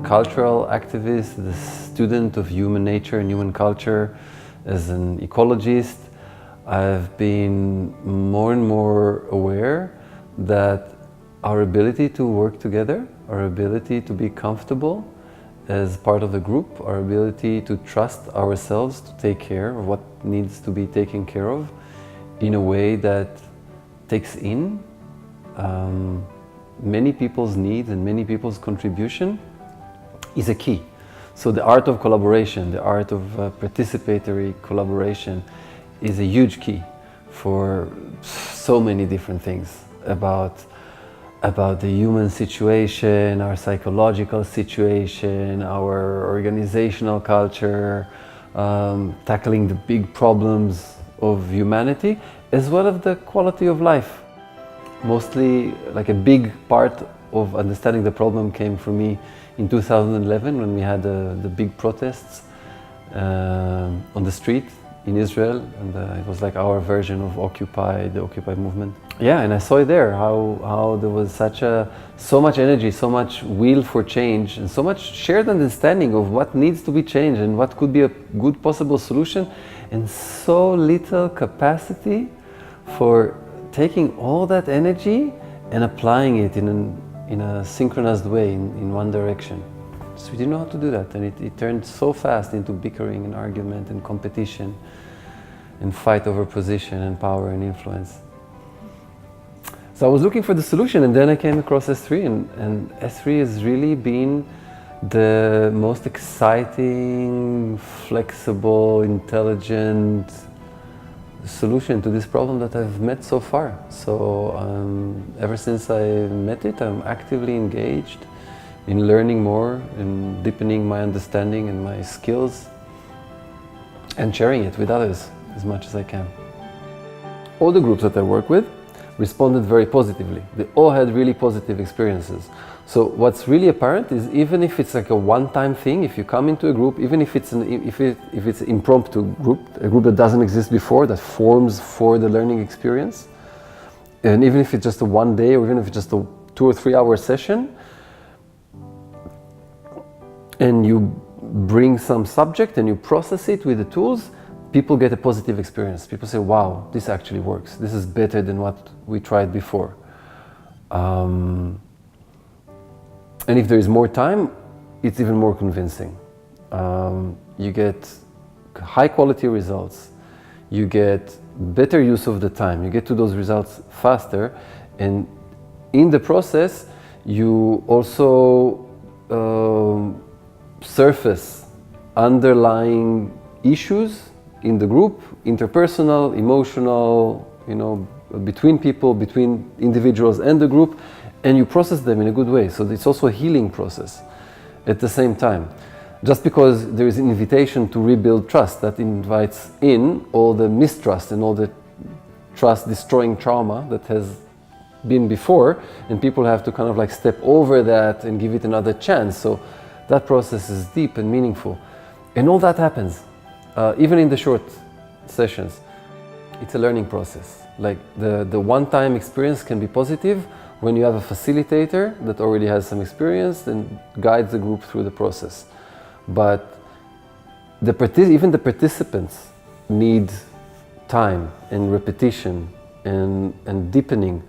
cultural activist, as a student of human nature and human culture, as an ecologist, I've been more and more aware that our ability to work together, our ability to be comfortable as part of the group, our ability to trust ourselves to take care of what needs to be taken care of in a way that takes in many people's needs and many people's contribution is a key. So the art of collaboration, the art of participatory collaboration is a huge key for so many different things about the human situation, our psychological situation, our organizational culture, tackling the big problems of humanity, as well as the quality of life. Mostly, like a big part of understanding the problem came for me in 2011 when we had the big protests on the street in Israel, and it was like our version of the Occupy movement. Yeah, and I saw it there, how there was so much energy, so much will for change, and so much shared understanding of what needs to be changed and what could be a good possible solution, and so little capacity for taking all that energy and applying it in a synchronized way in one direction. So we didn't know how to do that, and it turned so fast into bickering and argument and competition and fight over position and power and influence. So I was looking for the solution, and then I came across S3, and S3 has really been the most exciting, flexible, intelligent solution to this problem that I've met so far. So ever since I met it, I'm actively engaged in learning more and deepening my understanding and my skills and sharing it with others as much as I can. All the groups that I work with responded very positively. They all had really positive experiences. So what's really apparent is, even if it's like a one-time thing, if you come into a group, even if it's an impromptu group, a group that doesn't exist before, that forms for the learning experience, and even if it's just a one day, or even if it's just a 2 or 3 hour session, and you bring some subject and you process it with the tools, people get a positive experience. People say, wow, this actually works. This is better than what we tried before. And if there is more time, it's even more convincing. You get high quality results. You get better use of the time. You get to those results faster. And in the process, you also surface underlying issues in the group, interpersonal, emotional, between people, between individuals and the group, and you process them in a good way. So it's also a healing process at the same time. Just because there is an invitation to rebuild trust, that invites in all the mistrust and all the trust-destroying trauma that has been before, and people have to kind of like step over that and give it another chance. So that process is deep and meaningful. And all that happens, even in the short sessions. It's a learning process. Like the one-time experience can be positive when you have a facilitator that already has some experience and guides the group through the process. But even the participants need time and repetition and deepening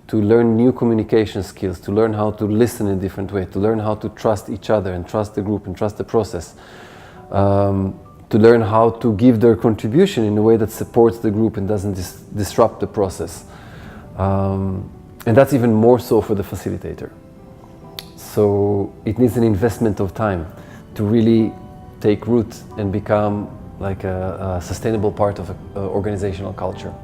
to learn new communication skills, to learn how to listen in a different way, to learn how to trust each other and trust the group and trust the process, to learn how to give their contribution in a way that supports the group and doesn't disrupt the process. And that's even more so for the facilitator. So it needs an investment of time to really take root and become like a sustainable part of an organizational culture.